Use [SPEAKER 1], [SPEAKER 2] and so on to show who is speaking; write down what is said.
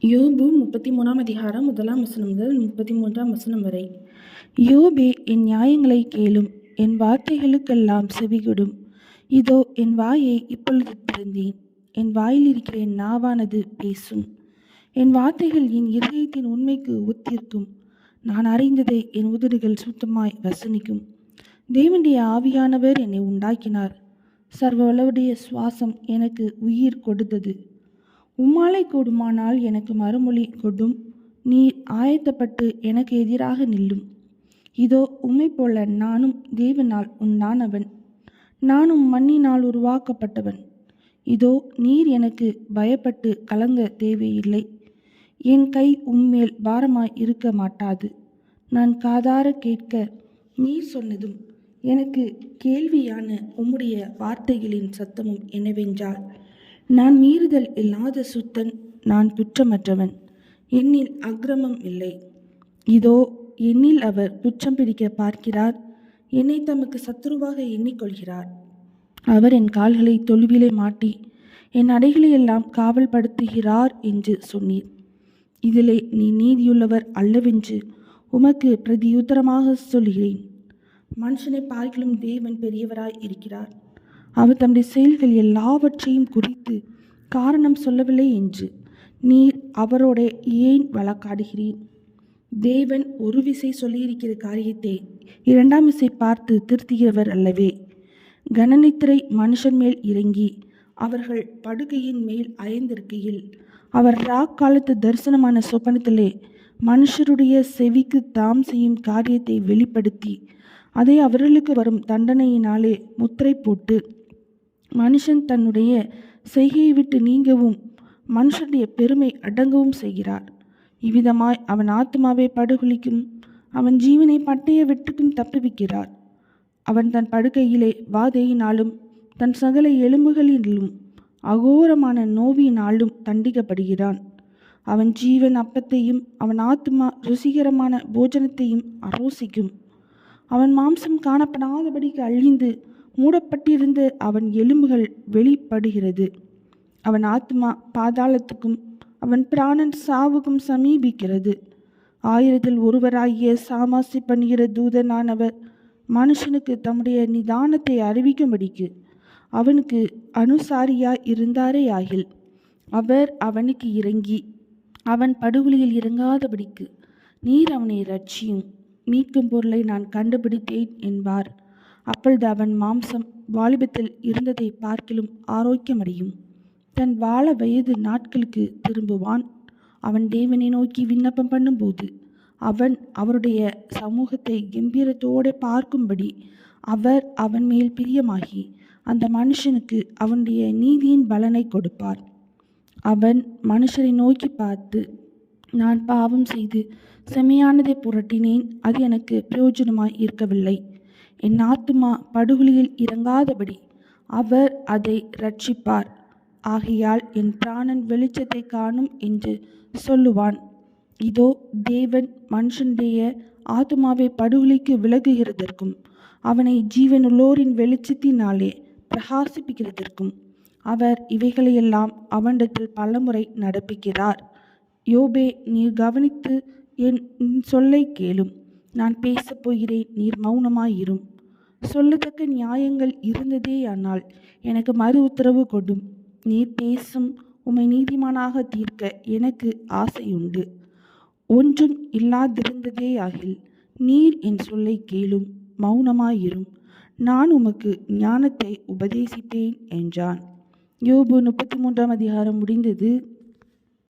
[SPEAKER 1] யோபு 33ஆம் அதிகாரம் 1ஆம் வசனம் முதல் 33ஆம் வசனம் வரை. யோபே, என் நியாயங்களை கேளும், என் வார்த்தைகளுக்கெல்லாம் செவிகொடும். இதோ என் வாயை இப்பொழுது திறந்தேன், என் வாயில் இருக்கிற என் நாவானது பேசும். என் வார்த்தைகள் என் இருதயத்தின் உண்மைக்கு ஒத்திருக்கும். நான் அறிந்ததை என் உதடுகள் சுத்தமாய் வசனிக்கும். தேவனுடைய ஆவியானவர் என்னை உண்டாக்கினார். சர்வ வல்லவருடைய சுவாசம் எனக்கு உயிர் கொடுத்தது. உம்மாலை கூடுமானால் எனக்கு மறுமொழி கொடும். நீர் ஆயத்தப்பட்டு எனக்கு எதிராக நில்லும். இதோ உம்மை போல நானும் தேவனால் உண்டானவன், நானும் மண்ணினால் உருவாக்கப்பட்டவன். இதோ நீர் எனக்கு பயப்பட்டு கலங்க தேவையில்லை. என் கை உம்மேல் பாரமாய் இருக்க மாட்டாது. நான் காதார கேட்க நீர் சொன்னதும் எனக்கு கேள்வியான உம்முடைய வார்த்தைகளின் சத்தமும் என்னவென்றால், நான் மீறுதல் இல்லாத சுத்தன், நான் குற்றமற்றவன், என்னில் அக்கிரமம் இல்லை. இதோ என்னில் அவர் குற்றம் பிடிக்க பார்க்கிறார், என்னை தமக்கு சத்துருவாக எண்ணிக்கொள்கிறார். அவர் என் கால்களை தொழுவிலே மாட்டி என் அடைகளை எல்லாம் காவல் படுத்துகிறார் என்று சொன்னீர். இதிலே நீ நீதியுள்ளவர் அல்லவென்று உமக்கு பிரதியுத்தரமாக சொல்கிறேன். மனுஷனை பார்க்கிலும் தேவன் பெரியவராய் இருக்கிறார். அவர் தம்முடைய செயல்கள் எல்லாவற்றையும் குறித்து காரணம் சொல்லவில்லை என்று நீர் அவரோட ஏன் வழக்காடுகிறீர்? தேவன் ஒரு விசை சொல்லியிருக்கிற காரியத்தை இரண்டாம் விசை பார்த்து திருத்துகிறவர் அல்லவே. கனநித்திரை மனுஷன் மேல் இறங்கி அவர்கள் படுகையின் மேல் அயர்ந்திருக்கையில் அவர் காலத்து தரிசனமான சொப்பனத்திலே மனுஷருடைய செவிக்கு தாம் செய்யும் காரியத்தை வெளிப்படுத்தி அதை அவர்களுக்கு வரும் தண்டனையினாலே முத்திரை போட்டு மனுஷன் தன்னுடைய செய்கையை விட்டு நீங்கவும் மனுஷனுடைய பெருமை அடங்கவும் செய்கிறார். இவ்விதமாய் அவன் ஆத்மாவை படுகொலிக்கும், அவன் ஜீவனை பட்டய வெட்டுக்கும் தப்புவிக்கிறார். அவன் தன் படுக்கையிலே வாதையினாலும் தன் சகல எலும்புகளிலும் அகோரமான நோவியினாலும் தண்டிக்கப்படுகிறான். அவன் ஜீவன் அப்பத்தையும் அவன் ஆத்மா ருசிகரமான போஜனத்தையும் அரோசிக்கும். அவன் மாம்சம் காணப்படாதபடிக்கு அழிந்து மூடப்பட்டிருந்த அவன் எலும்புகள் வெளிப்படுகிறது. அவன் ஆத்மா பாதாளத்துக்கும் அவன் பிராணன் சாவுக்கும் சமீபிக்கிறது. 1000 ஒருவராகிய சாமாசி பண்ணுகிற தூதனானவர் மனுஷனுக்கு தம்முடைய நிதானத்தை அறிவிக்கும்படிக்கு அவனுக்கு அனுசாரியாய் இருந்தாரே ஆகில், அவர் அவனுக்கு இறங்கி அவன் படுகொலியில் இறங்காதபடிக்கு நீர் அவனை ரட்சியும், மீட்கும் பொருளை நான் கண்டுபிடித்தேன் என்பார். அப்பொழுது அவன் மாம்சம் வாலிபத்தில் இருந்ததை பார்க்கிலும் ஆரோக்கியமடையும், தன் வாழ வயது நாட்களுக்கு திரும்புவான். அவன் தேவனை நோக்கி விண்ணப்பம் பண்ணும்போது அவன் அவருடைய சமூகத்தை கம்பீரத்தோடு பார்க்கும்படி அவர் அவன் மேல் பிரியமாகி அந்த மனுஷனுக்கு அவனுடைய நீதியின் பலனை கொடுப்பார். அவன் மனுஷரை நோக்கி பார்த்து, நான் பாவம் செய்து செம்மையானதை புரட்டினேன், அது எனக்கு பிரயோஜனமாய் இருக்கவில்லை. என் ஆத்துமா படுகொலியில் இறங்காதபடி அவர் அதை ரட்சிப்பார். ஆகையால் என் பிராணன் வெளிச்சத்தை காணும் என்று சொல்லுவான். இதோ தேவன் மனுஷனுடைய ஆத்துமாவை படுகொலிக்கு விலகுகிறதற்கும் அவனை ஜீவனுள்ளோரின் வெளிச்சத்தினாலே பிரகாசிப்பிக்கிறதற்கும் அவர் இவைகளையெல்லாம் அவனிடத்தில் பலமுறை நடப்பிக்கிறார். யோபே, நீர் கவனித்து என் சொல்லை கேளும். நான் பேசப் போகிறேன், நீர் மௌனமாயிரும். சொல்லத்தக்க நியாயங்கள் இருந்ததேயானால் எனக்கு மறு உத்தரவு கொடும். நீர் பேசும் உம்மை நீதிமானாக தீர்க்க எனக்கு ஆசையுண்டு. ஒன்றும் இல்லாதிருந்ததேயாகில் நீர் என் சொல்லை கேளும், மௌனமாயிரும். நான் உமக்கு ஞானத்தை உபதேசித்தேன் என்றான். யோபு 33ஆம் அதிகாரம் முடிந்தது.